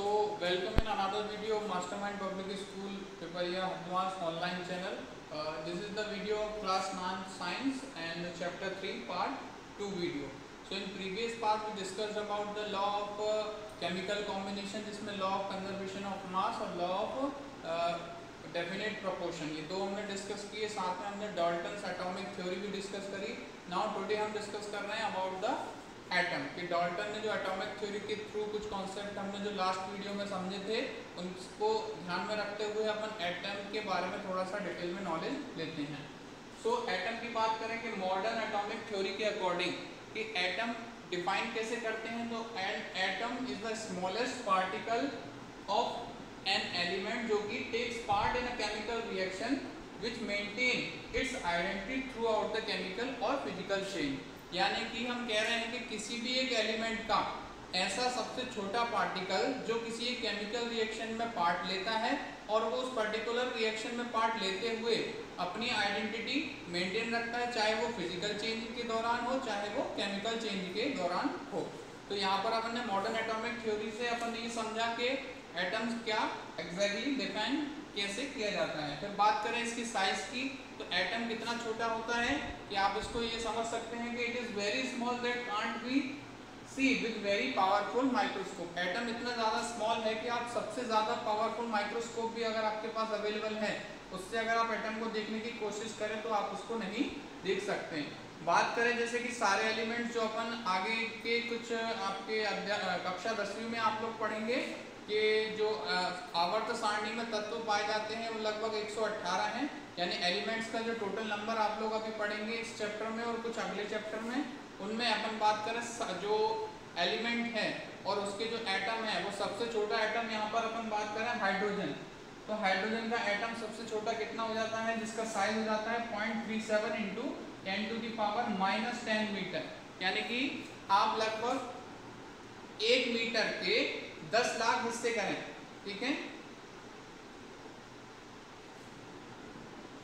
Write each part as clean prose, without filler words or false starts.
Welcome in another video of Mastermind Public School Piparia Advanced online channel. This is the video of class 9 science and chapter 3 part 2 video. So in previous part we discussed about the law of chemical combination, जिसमें law of conservation of mass और law of definite proportion, ये दो हमने discuss किए. साथ में हमने Dalton's atomic theory भी डिस्कस करी. नाउ टुडे हम डिस्कस कर रहे हैं अबाउट द एटम कि डाल्टन ने जो एटॉमिक थ्योरी के थ्रू कुछ कॉन्सेप्ट हमने जो लास्ट वीडियो में समझे थे उनको ध्यान में रखते हुए अपन एटम के बारे में थोड़ा सा डिटेल में नॉलेज लेते हैं. सो एटम की बात करें कि मॉडर्न एटॉमिक थ्योरी के अकॉर्डिंग कि एटम डिफाइन कैसे करते हैं, तो atom is the smallest particle of an element जो कि takes part in a chemical reaction which maintain its identity throughout the chemical और फिजिकल चेन. यानी कि हम कह रहे हैं कि किसी भी एक एलिमेंट का ऐसा सबसे छोटा पार्टिकल जो किसी एक केमिकल रिएक्शन में पार्ट लेता है और वो उस पर्टिकुलर रिएक्शन में पार्ट लेते हुए अपनी आइडेंटिटी मेंटेन रखता है, चाहे वो फिजिकल चेंज के दौरान हो चाहे वो केमिकल चेंज के दौरान हो. तो यहाँ पर अपन ने मॉडर्न एटॉमिक थ्योरी से अपन ने ये समझा कि एटम्स क्या एग्जैक्टली डिफाइन कैसे किया जाता है. फिर बात करें इसकी साइज की, तो एटम कितना छोटा होता है कि आप इसको ये समझ सकते हैं कि it is very small that can't be see with very powerful microscope. Atom इतना ज़्यादा स्मॉल है कि आप सबसे ज़्यादा पावरफुल माइक्रोस्कोप भी अगर आपके पास अवेलेबल है उससे अगर आप एटम को देखने की कोशिश करें तो आप उसको नहीं देख सकते हैं. बात करें जैसे कि सारे एलिमेंट्स जो अपन आगे के कुछ आपके कक्षा 10वीं में आप लोग पढ़ेंगे कि जो आवर्त सारणी में तत्व पाए जाते हैं वो लगभग 118 हैं. यानी एलिमेंट्स का जो टोटल नंबर आप लोग अभी पढ़ेंगे इस चैप्टर में और कुछ अगले चैप्टर में, उनमें अपन बात करें जो एलिमेंट है और उसके जो एटम है वो सबसे छोटा एटम यहाँ पर अपन बात करें हाइड्रोजन. तो हाइड्रोजन का एटम सबसे छोटा कितना हो जाता है जिसका साइज हो जाता है 0.37 इंटू 10⁻⁻10 मीटर. यानी कि आप लगभग 1 मीटर के 10 लाख हिस्से करें. ठीक है,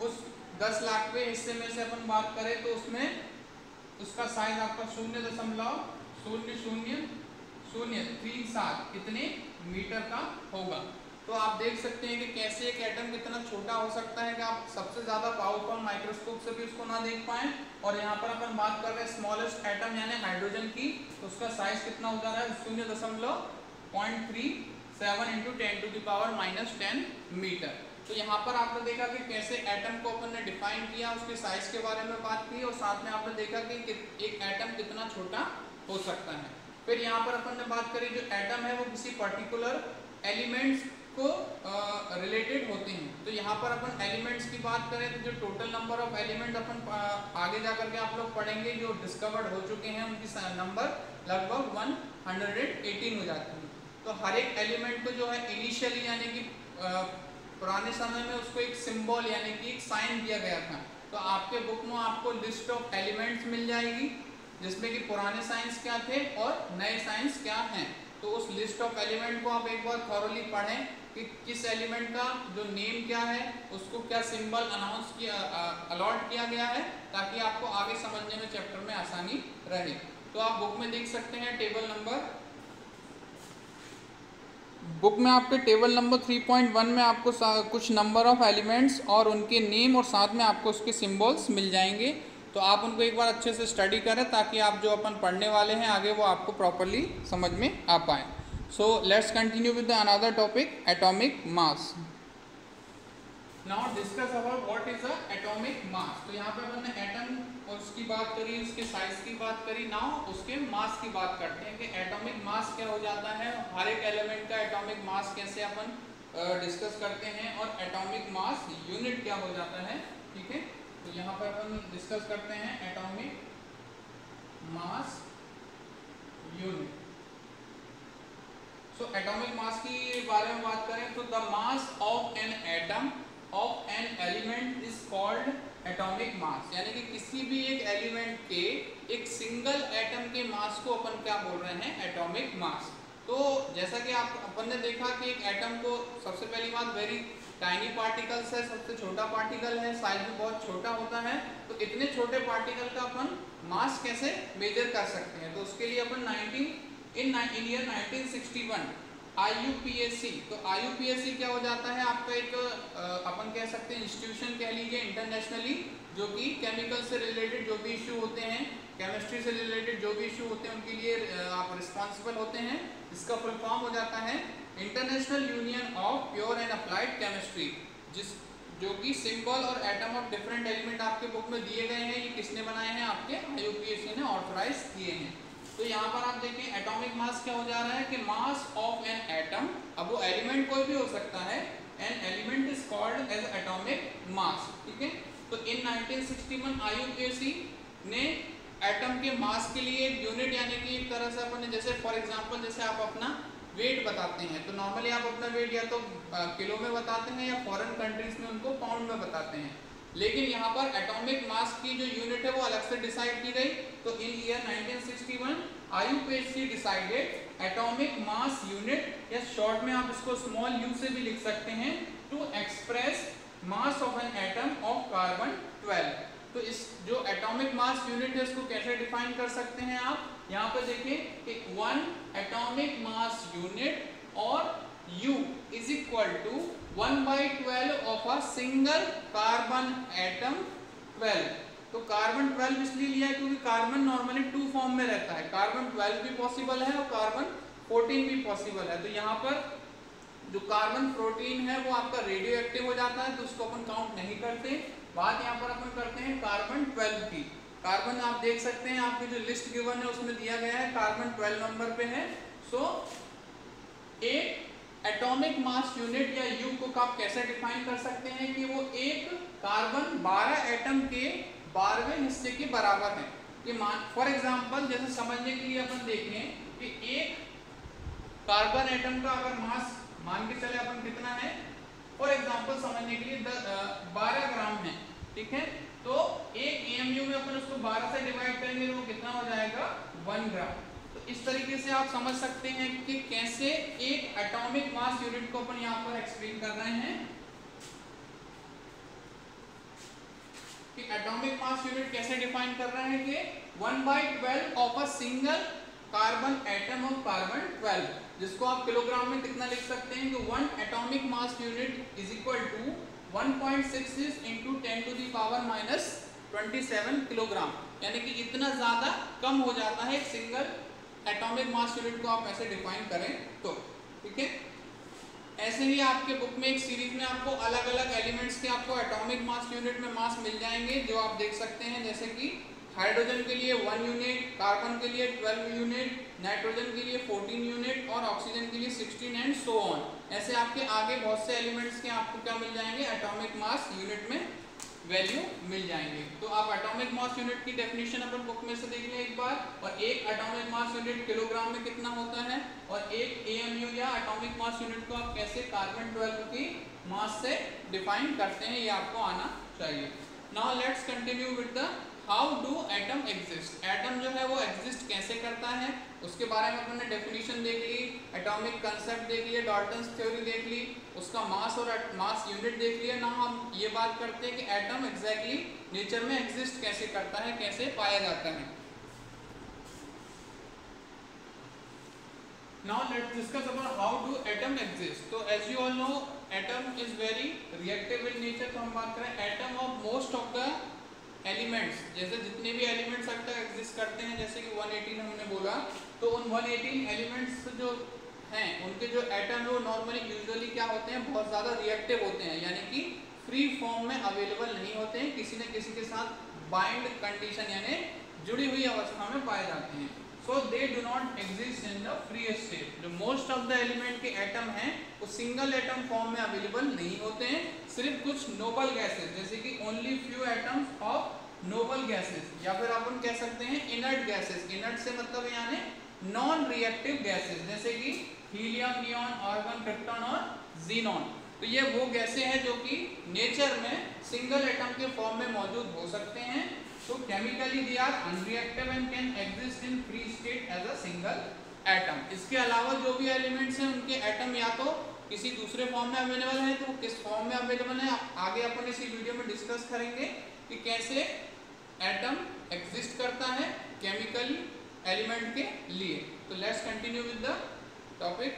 उस 10 लाख के हिस्से में से अपन बात करें तो उसमें उसका साइज आपका 0.000037 कितने मीटर का होगा. तो आप देख सकते हैं कि कैसे एक एटम कितना छोटा हो सकता है कि आप सबसे ज्यादा पावरफुल माइक्रोस्कोप से भी उसको ना देख पाएं. और यहाँ पर अपन बात कर रहे हैं स्मॉलेस्ट एटम यानी हाइड्रोजन की, तो उसका साइज कितना हो जा रहा है 0.37 इंटू 10⁻⁻10 मीटर. तो यहाँ पर आपने देखा कि कैसे एटम को अपन ने डिफाइन किया, उसके साइज के बारे में बात की और साथ में आपने देखा कि एक एटम कितना छोटा हो सकता है. फिर यहाँ पर अपन ने बात करी जो एटम है वो किसी पर्टिकुलर एलिमेंट्स को रिलेटेड होते हैं. तो यहाँ पर अपन एलिमेंट्स की बात करें तो जो टोटल नंबर ऑफ एलिमेंट अपन आगे जा करके आप लोग पढ़ेंगे जो डिस्कवर्ड हो चुके हैं उनकी नंबर लगभग 118 हो जाती है. तो हर एक एलिमेंट को जो है इनिशियली यानी कि पुराने समय में उसको एक सिंबल यानी कि एक साइन दिया गया था. तो आपके बुक में आपको लिस्ट ऑफ एलिमेंट्स मिल जाएगी जिसमें कि पुराने साइंस क्या थे और नए साइंस क्या हैं. तो उस लिस्ट ऑफ एलिमेंट को आप एक बार थॉरली पढ़ें कि किस एलिमेंट का जो नेम क्या है उसको क्या सिंबल अनाउंस किया अलॉट किया गया है ताकि आपको आगे समझने में चैप्टर में आसानी रहे. तो आप बुक में देख सकते हैं टेबल नंबर, बुक में आपके टेबल नंबर 3.1 में आपको कुछ नंबर ऑफ एलिमेंट्स और उनके नेम और साथ में आपको उसके सिंबल्स मिल जाएंगे. तो आप उनको एक बार अच्छे से स्टडी करें ताकि आप जो अपन पढ़ने वाले हैं आगे वो आपको प्रॉपरली समझ में आ पाए. So let's continue with the another topic atomic mass. Now discuss about what is a atomic mass. तो यहाँ पे अपन ने एटम और उसकी बात करी, उसके साइज की बात करी. नाउ उसके मास की बात करते हैं कि एटॉमिक मास क्या हो जाता है, हर एक एलिमेंट का एटॉमिक मास कैसे अपन डिस्कस करते हैं और एटॉमिक मास यूनिट क्या हो जाता है. ठीक है, तो यहाँ पर अपन डिस्कस करते हैं atomic mass unit. So atomic mass की बारे में बात करें तो the mass of an atom of an element is called atomic mass. यानी कि किसी भी एक एलिमेंट के एक सिंगल एटम के मास को अपन क्या बोल रहे हैं एटॉमिक मास. तो जैसा कि अपन ने देखा कि एक एटम को सबसे पहली बात वेरी टाइनी पार्टिकल्स है, सबसे छोटा पार्टिकल है, साइज में बहुत छोटा होता है. तो इतने छोटे पार्टिकल का अपन मास कैसे मेजर कर सकते हैं. तो उसके लिए अपन इन ईयर 1961 IUPAC। तो IUPAC क्या हो जाता है आपका एक अपन कह सकते हैं इंस्टीट्यूशन कह लीजिए इंटरनेशनली, जो कि केमिकल से रिलेटेड जो भी इशू होते हैं, केमिस्ट्री से रिलेटेड जो भी इशू होते हैं उनके लिए आप रिस्पॉन्सिबल होते हैं। इसका फुल फॉर्म हो जाता है international union of pure and applied chemistry, जो कि सिंबल और एटम ऑफ डिफरेंट एलिमेंट आपके बुक में दिए गए हैं। ये किसने बनाए हैं? आपके IUPAC ने ऑथराइज किए हैं। तो यहाँ पर आप देखें एटॉमिक मास क्या हो जा रहा है कि मास ऑफ एन एटम, अब वो एलिमेंट कोई भी हो सकता है, an element is called as atomic mass. ठीक है, तो इन 1961 IUPAC ने एटम के मास के लिए एक यूनिट यानी कि एक तरह से अपन जैसे फॉर एग्जांपल जैसे आप अपना वेट बताते हैं तो नॉर्मली आप अपना वेट या तो किलो में बताते हैं या फॉरेन कंट्रीज में उनको पाउंड में बताते हैं, लेकिन यहाँ पर एटॉमिक मास की जो यूनिट है वो अलग से डिसाइड की गई। तो in year 1961 IUPAC decided atomic mass unit, या शॉर्ट में आप इसको स्मॉल u से भी लिख सकते हैं, to express mass of an atom of carbon 12। तो इस जो एटॉमिक मास यूनिट है इसको कैसे डिफाइन कर सकते हैं आप? यहाँ पर देखिए कि 1 atomic mass unit or U is equal to 1/12 of a single carbon atom 12। तो कार्बन 12 इसलिए लिया है क्योंकि कार्बन नॉर्मली 2 फॉर्म में रहता है, कार्बन 12 भी पॉसिबल है और कार्बन 14 भी पॉसिबल है। तो यहाँ पर जो कार्बन 14 है वो आपका रेडियो एक्टिव हो जाता है, तो उसको अपन काउंट नहीं करते। बात यहाँ पर अपन करते हैं कार्बन 12 की। कार्बन आप देख सकते हैं आपकी जो लिस्ट गिवन है उसमें दिया गया है कार्बन 12 नंबर पे है। सो एक एटॉमिक मास यूनिट या U को आप कैसे डिफाइन कर सकते हैं कि वो एक कार्बन 12 एटम के 12वें हिस्से के बराबर है। कि मान फॉर एग्जांपल जैसे समझने के लिए अपन देखें कि एक कार्बन एटम का अगर मास मान के चले अपन कितना है, फॉर एग्जांपल समझने के लिए 12 ग्राम है। ठीक है, तो एक AMU में अपन उसको 12 से डिवाइड करेंगे तो वो कितना हो जाएगा? 1 ग्राम। तो इस तरीके से आप समझ सकते हैं कि कैसे एक एटॉमिक मास यूनिट को अपन यहाँ पर एक्सप्लेन कर रहे हैं कि एटॉमिक मास यूनिट कैसे डिफाइन कर रहे हैं कि 1/12 of a single carbon atom of carbon 12, जिसको आप किलोग्राम में कितना लिख सकते हैं कि 1 atomic mass unit is equal to 1.66 into 10⁻⁻27 kilogram, यानी कि इतना ज्यादा कम हो जाता है एक सिंगल एटॉमिक मास यूनिट को आप ऐसे डिफाइन करें तो। ठीक है, ऐसे ही आपके बुक में एक सीरीज में आपको अलग अलग एलिमेंट्स के आपको एटॉमिक मास यूनिट में मास मिल जाएंगे, जो आप देख सकते हैं जैसे कि हाइड्रोजन के लिए 1 यूनिट, कार्बन के लिए 12 यूनिट, नाइट्रोजन के लिए 14 यूनिट और ऑक्सीजन के लिए 16 एंड सो ऑन। ऐसे आपके आगे बहुत से एलिमेंट्स के आपको क्या मिल जाएंगे? एटॉमिक मास यूनिट में वैल्यू मिल जाएंगे। तो आप एटॉमिक मास यूनिट की डेफिनेशन अपन बुक में से देख लें एक बार, और एक एटॉमिक मास यूनिट किलोग्राम में कितना होता है, और एक AMU या एटॉमिक मास यूनिट को आप कैसे कार्बन 12 की मास से डिफाइन करते हैं, ये आपको आना चाहिए। Now let's continue with the how do atom exist. Atom जो है वो एग्जिस्ट कैसे करता है उसके बारे में अपन ने डेफिनेशन देख ली, एटॉमिक कंसेप्ट देख लिया, डाल्टन्स थ्योरी देख ली, उसका मास और मास यूनिट देख लिया। ना हम ये बात करते हैं कि एटम एग्जैक्टली नेचर में एग्जिस्ट कैसे करता है, कैसे पाया जाता है। Now let's discuss about how do atom exist. तो as you all know atom is very reactive in nature। तो हम बात करें atom of most of the elements, जैसे जितने भी एलिमेंट्स अब तक एग्जिस्ट करते हैं, जैसे कि 118 हमने बोला, तो उन 118 एलिमेंट्स जो हैं उनके जो एटम है वो नॉर्मली यूजुअली क्या होते हैं? बहुत ज़्यादा रिएक्टिव होते हैं, यानी कि फ्री फॉर्म में अवेलेबल नहीं होते हैं, किसी न किसी के साथ बाइंड कंडीशन यानी जुड़ी हुई अवस्था में पाए जाते हैं। So they do not exist in the free state. जो मोस्ट ऑफ द एलिमेंट के एटम हैं वो सिंगल एटम फॉर्म में अवेलेबल नहीं होते हैं, सिर्फ कुछ नोबल गैसेस जैसे कि only few atoms of noble gases, या फिर अपन कह सकते हैं इनर्ट गैसेस। इनर्ट से मतलब यानी नॉन रिएक्टिव गैसेस, जैसे कि हीलियम, नियॉन, आर्गन, क्रिप्टॉन और जीनॉन। तो ये वो गैसें हैं जो कि नेचर में सिंगल एटम के फॉर्म में मौजूद हो सकते हैं। So chemically they are unreactive and can exist in free state as a single atom। इसके अलावा जो भी एलिमेंट्स हैं उनके एटम या तो किसी दूसरे फॉर्म में अवेलेबल है, तो किस फॉर्म में अवेलेबल है आगे अपन इसी वीडियो में डिस्कस करेंगे कि कैसे एटम एग्जिस्ट करता है केमिकल एलिमेंट के लिए। तो let's continue with the topic.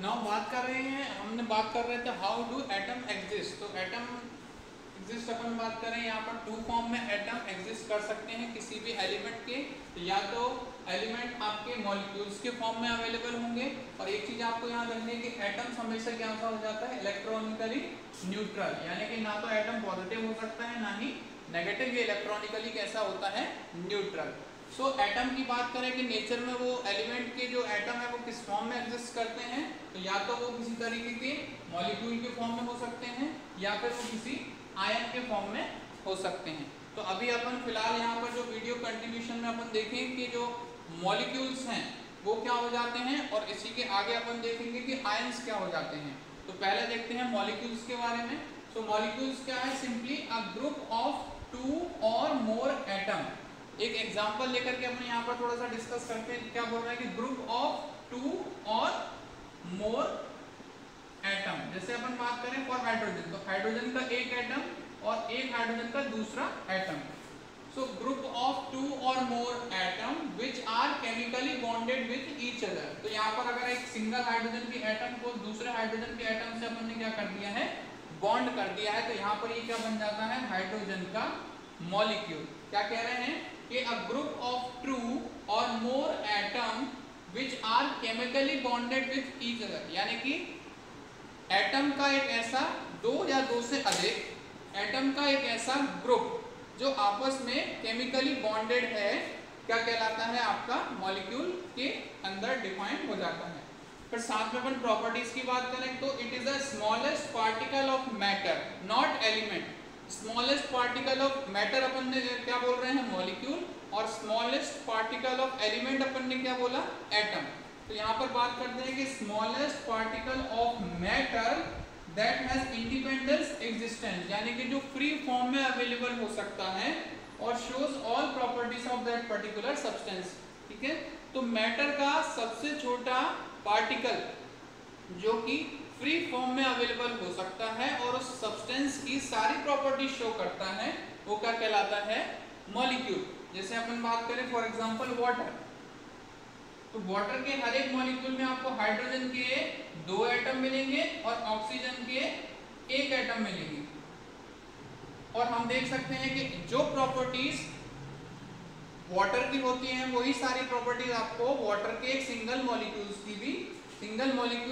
Now बात कर रहे हैं, हमने बात कर रहे थे हाउ डू एटम एग्जिस्ट। तो एटम एग्जिस्ट अपन बात करें, यहाँ पर टू फॉर्म में एटम एग्जिस्ट कर सकते हैं किसी भी एलिमेंट के। या तो एलिमेंट आपके मॉलिक्यूल्स के फॉर्म में अवेलेबल होंगे, और एक चीज आपको यहाँ रखनी है कि एटम्स हमेशा क्या हो जाता है, इलेक्ट्रॉनिकली न्यूट्रल, यानी कि ना तो एटम पॉजिटिव हो सकता है ना ही नेगेटिव, ये इलेक्ट्रॉनिकली कैसा होता है, न्यूट्रल। सो एटम की बात करें कि नेचर में वो एलिमेंट के जो एटम है वो किस फॉर्म में एग्जिस्ट करते हैं, तो या तो वो किसी तरीके के मॉलिक्यूल के फॉर्म में हो सकते हैं, या फिर वो किसी आयन के फॉर्म में हो सकते हैं। तो अभी अपन फिलहाल यहाँ पर जो वीडियो कंटिन्यूशन में अपन देखें कि जो मॉलिक्यूल्स हैं वो क्या हो जाते हैं, और इसी के आगे अपन देखेंगे कि आयंस क्या हो जाते हैं। तो पहले देखते हैं मॉलिक्यूल्स के बारे में। सो मॉलिक्यूल्स क्या है, simply a group of 2 or more atom. एक एग्जांपल लेकर के अपन यहाँ पर थोड़ा सा डिस्कस करते हैं, क्या बोल रहा है कि group of 2 or more atom. जैसे अपन बात करें फॉर हाइड्रोजन, तो हाइड्रोजन का एक एटम और एक हाइड्रोजन का दूसरा atom. So group of 2 or more atom which are chemically bonded with each other. तो यहाँ पर अगर एक सिंगल हाइड्रोजन के एटम को दूसरे हाइड्रोजन के एटम से अपन ने क्या कर दिया है, बॉन्ड कर दिया है, तो यहाँ पर ये क्या बन जाता है, हाइड्रोजन का मॉलिक्यूल। क्या कह रहे हैं कि a group of 2 or more atom which are chemically bonded with each other, यानी कि एटम का एक ऐसा दो या दो से अधिक एटम का एक ऐसा ग्रुप जो आपस में केमिकली बॉन्डेड है, क्या कहलाता है, आपका मॉलिक्यूल के अंदर डिफाइन हो जाता है। फिर साथ में अपन प्रॉपर्टीज की बात करें तो it is the smallest particle of matter not element. Smallest particle of matter अपन ने क्या बोल रहे हैं, मॉलिक्यूल, और स्मॉलेस्ट पार्टिकल ऑफ एलिमेंट अपन ने क्या बोला, एटम। तो यहाँ पर बात करते हैं कि smallest particle of matter that has independence existence, यानी कि जो फ्री फॉर्म में अवेलेबल हो सकता है और shows all properties of that particular substance. ठीक है, तो मैटर का सबसे छोटा पार्टिकल जो कि फ्री फॉर्म में अवेलेबल हो सकता है और उस सब्सटेंस की सारी प्रॉपर्टी शो करता है, वो क्या कहलाता है, मॉलिक्यूल। जैसे अपन बात करें फॉर एग्जांपल वाटर, तो वाटर के हर एक मॉलिक्यूल में आपको हाइड्रोजन के 2 एटम मिलेंगे और ऑक्सीजन के 1 एटम मिलेंगे। और हम देख सकते हैं कि जो प्रॉपर्टीज वाटर की होती हैं वही सारी प्रॉपर्टीज आपको वाटर के एक सिंगल मॉलिक्यूल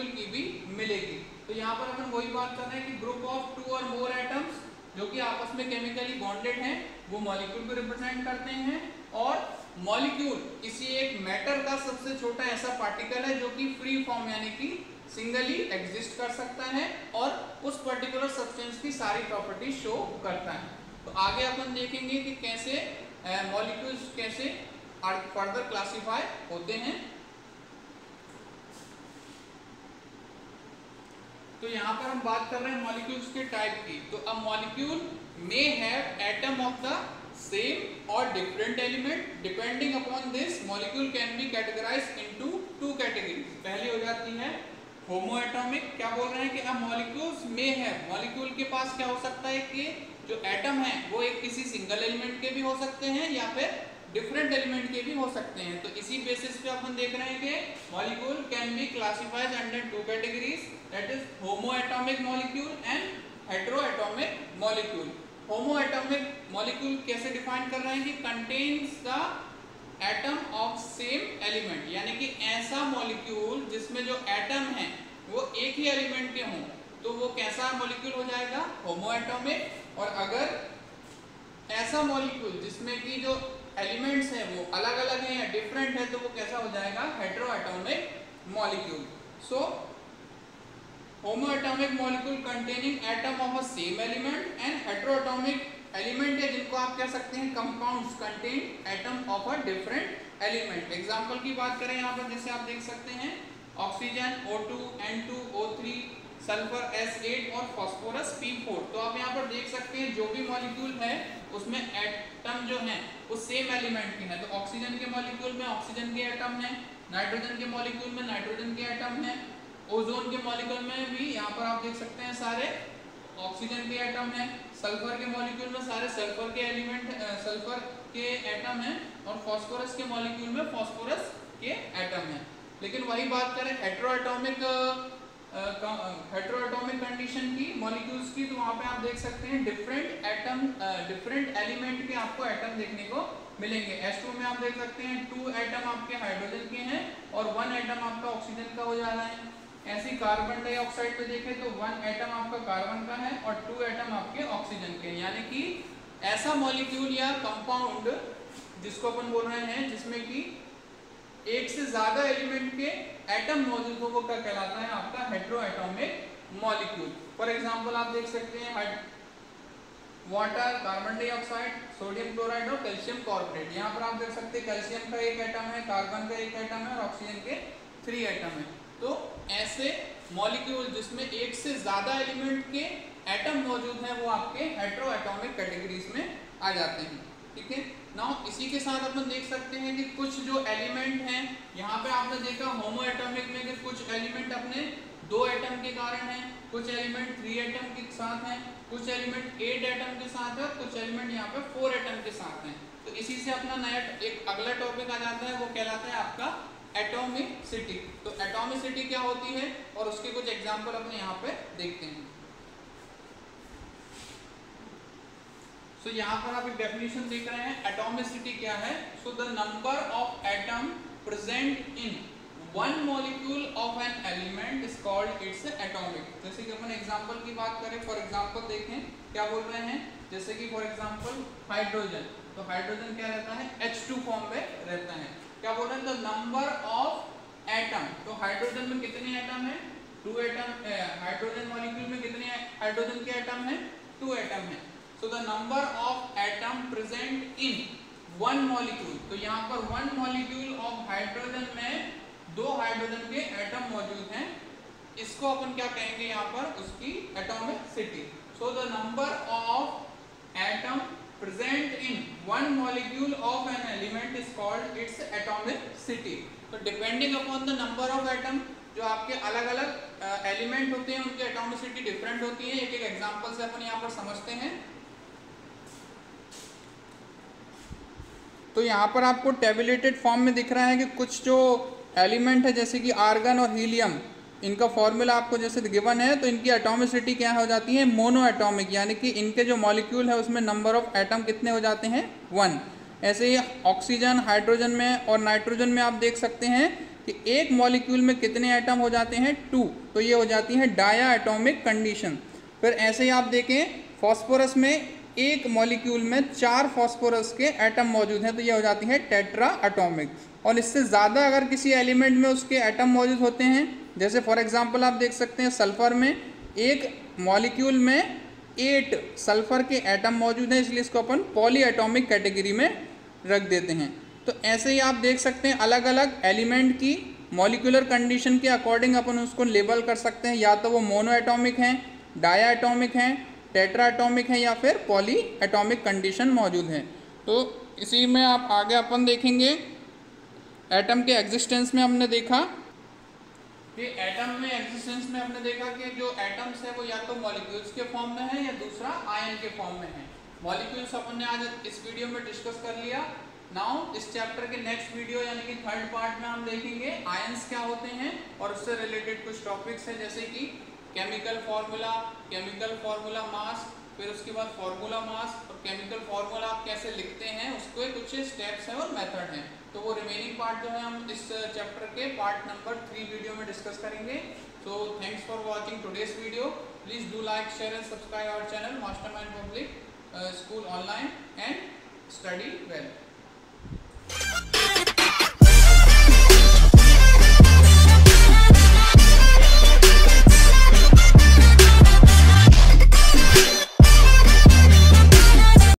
की भी मिलेगी। तो यहाँ पर अपन वही बात कर रहे हैं कि group of 2 or more atoms जो कि आपस में केमिकली बॉन्डेड हैं वो मॉलिक्यूल को रिप्रेजेंट करते हैं, और मॉलिक्यूल किसी एक मैटर का सबसे छोटा ऐसा पार्टिकल है जो कि फ्री फॉर्म यानी कि सिंगली एग्जिस्ट कर सकता है और उस पर्टिकुलर सब्सटेंस की सारी प्रॉपर्टी शो करता है। तो आगे अपन देखेंगे कि कैसे मॉलिक्यूल्स कैसे फर्दर क्लासिफाई होते हैं। तो यहाँ पर हम बात कर रहे हैं मॉलिक्यूल्स के टाइप की। तो a molecule may have atom of the same और different element, depending upon this molecule can be categorized into 2 categories. पहली हो जाती है होमोएटॉमिक। क्या बोल रहे हैं कि अ मॉलिक्यूल्स मे हैव, मॉलिक्यूल के पास क्या हो सकता है कि जो एटम है वो एक किसी सिंगल एलिमेंट के भी हो सकते हैं या फिर डिफरेंट एलिमेंट के भी हो सकते हैं। तो इसी बेसिस पे अपन देख रहे हैं कि molecule can be classified under 2 categories, that is homoatomic molecule and heteroatomic molecule. Homoatomic molecule कैसे डिफाइन कर रहे हैं कि contains the atom of same element, यानी कि ऐसा मॉलिक्यूल जिसमें जो एटम है वो एक ही एलिमेंट के हों, तो वो कैसा मॉलिक्यूल हो जाएगा, होमोएटॉमिक। और अगर ऐसा मॉलिक्यूल जिसमें कि जो एलिमेंट्स हैं वो अलग अलग हैं या डिफरेंट है, तो वो कैसा हो जाएगा, heteroatomic molecule. So homoatomic molecule containing atom of a same element, and heteroatomic element है जिनको आप कह सकते हैं compounds contain atom of a different element. Example की बात करें यहाँ पर, जैसे आप देख सकते हैं oxygen O2, N2, O3, sulphur S8 और फास्फोरस P4। तो आप यहाँ पर देख सकते हैं जो भी मॉलिक्यूल है उसमें एटम जो है वो सेम एलिमेंट के हैं। तो ऑक्सीजन के मॉलिक्यूल में ऑक्सीजन के एटम है, नाइट्रोजन के मॉलिक्यूल में नाइट्रोजन के एटम है, ओजोन के मॉलिक्यूल में भी यहाँ पर आप देख सकते हैं सारे ऑक्सीजन के एटम है, सल्फर के मॉलिक्यूल में सारे सल्फर के एलिमेंट सल्फर के एटम है, और फास्फोरस के मॉलिक्यूल में फास्फोरस के एटम है। लेकिन वही बात करें हेटेरोएटॉमिक कंडीशन की, मॉलिक्यूल्स की, तो वहाँ पे आप देख सकते हैं डिफरेंट एलिमेंट के आपको एटम देखने को मिलेंगे। H2 में आप देख सकते हैं 2 एटम आपके हाइड्रोजन के हैं और 1 एटम आपका ऑक्सीजन का हो जा रहा है। ऐसे कार्बन डाइऑक्साइड में देखें तो 1 एटम आपका कार्बन का है और 2 एटम आपके ऑक्सीजन के, यानी कि ऐसा मॉलिक्यूल या कंपाउंड जिसको अपन बोल रहे हैं जिसमें कि एक से ज्यादा एलिमेंट के एटम मौजूद हो, वो क्या कहलाता है आपका हेटेरोएटॉमिक मॉलिक्यूल। फॉर एग्जांपल आप देख सकते हैं water, carbon dioxide, sodium chloride और कैल्शियम कार्बोनेट। यहाँ पर आप देख सकते हैं कैल्शियम का एक एटम है, कार्बन का एक एटम है और ऑक्सीजन के 3 एटम है। तो ऐसे मॉलिक्यूल जिसमें एक से ज्यादा एलिमेंट के एटम मौजूद है वो आपके हेटेरोएटॉमिक कैटेगरीज में आ जाते हैं। ठीक है, नाउ इसी के साथ अपन देख सकते हैं कि कुछ जो एलिमेंट हैं, यहाँ पे आपने देखा होमो एटॉमिक में कि कुछ एलिमेंट अपने 2 एटम के कारण हैं, कुछ एलिमेंट 3 एटम के साथ हैं, कुछ एलिमेंट 8 एटम के साथ है, कुछ एलिमेंट यहाँ पे 4 एटम के साथ हैं। तो इसी से अपना नया एक अगला टॉपिक आ जाता है, वो कहलाता है आपका एटॉमिसिटी। तो एटॉमिसिटी क्या होती है और उसके कुछ एग्जाम्पल अपने यहाँ पे देखते हैं। तो यहाँ पर आप एक डेफिनेशन देख रहे हैं, एटॉमिसिटी क्या है। So the number of atom present in one molecule of an element is called its atomic. जैसे कि अपन एग्जांपल की बात करें, फॉर एग्जांपल देखें क्या बोल रहे हैं, जैसे कि फॉर एग्जांपल हाइड्रोजन, तो हाइड्रोजन क्या रहता है H2 फॉर्म में रहता है। क्या बोल रहे हैं, द नंबर ऑफ एटम, तो हाइड्रोजन में कितने एटम है 2 एटम, हाइड्रोजन मॉलिक्यूल में कितने हाइड्रोजन के एटम है 2 एटम है। So the number of atom present in one molecule, तो यहाँ पर 1 molecule of हाइड्रोजन में 2 हाइड्रोजन के एटम मौजूद हैं, इसको अपन क्या कहेंगे यहाँ पर उसकी atomicity. So the number of atom present in one molecule of an element is called its atomicity। तो depending upon the number of atom, जो आपके अलग अलग एलिमेंट होते हैं उनकी एटॉमिसिटी डिफरेंट होती है। एक एक एग्जांपल से अपन यहाँ पर समझते हैं। तो यहाँ पर आपको टेबुलेटेड फॉर्म में दिख रहा है कि कुछ जो एलिमेंट है जैसे कि आर्गन और हीलियम, इनका फॉर्मूला आपको जैसे गिवन है, तो इनकी एटॉमिसिटी क्या हो जाती है मोनो एटॉमिक, यानी कि इनके जो मॉलिक्यूल है उसमें नंबर ऑफ एटम कितने हो जाते हैं 1। ऐसे ही ऑक्सीजन, हाइड्रोजन में और नाइट्रोजन में आप देख सकते हैं कि एक मॉलिक्यूल में कितने एटम हो जाते हैं 2, तो ये हो जाती है डाया एटॉमिक कंडीशन। फिर ऐसे ही आप देखें फॉस्फोरस में एक मॉलिक्यूल में 4 फॉस्फोरस के एटम मौजूद हैं, तो ये हो जाती है टेट्रा एटॉमिक। और इससे ज़्यादा अगर किसी एलिमेंट में उसके एटम मौजूद होते हैं, जैसे फॉर एग्जांपल आप देख सकते हैं सल्फर में एक मॉलिक्यूल में 8 सल्फर के एटम मौजूद हैं, इसलिए इसको अपन पॉली एटॉमिक कैटेगरी में रख देते हैं। तो ऐसे ही आप देख सकते हैं अलग अलग एलिमेंट की मॉलिक्यूलर कंडीशन के अकॉर्डिंग अपन उसको लेबल कर सकते हैं, या तो वो मोनो एटॉमिक हैं, डाया एटॉमिक हैं, टेट्रा एटॉमिक है या फिर पॉली एटॉमिक कंडीशन मौजूद है। तो इसी में आप आगे अपन देखेंगे एटम के एग्जिस्टेंस में हमने देखा कि एटम में एग्जिस्टेंस में हमने देखा कि जो एटम्स है वो या तो मॉलिक्यूल्स के फॉर्म में है या दूसरा आयन के फॉर्म में है। मॉलिक्यूल्स अपन ने आज इस वीडियो में डिस्कस कर लिया। नाउ इस चैप्टर के नेक्स्ट वीडियो यानी कि 3rd पार्ट में हम देखेंगे आयंस क्या होते हैं और उससे रिलेटेड कुछ टॉपिक्स हैं, जैसे कि केमिकल फार्मूला मास, फिर उसके बाद फार्मूला मास और केमिकल फार्मूला आप कैसे लिखते हैं उसके कुछ स्टेप्स हैं और मेथड हैं। तो वो रिमेनिंग पार्ट जो है हम इस चैप्टर के पार्ट नंबर 3 वीडियो में डिस्कस करेंगे। So thanks for watching today's video. Please do like, share and subscribe our channel Mastermind Public School Online and study well.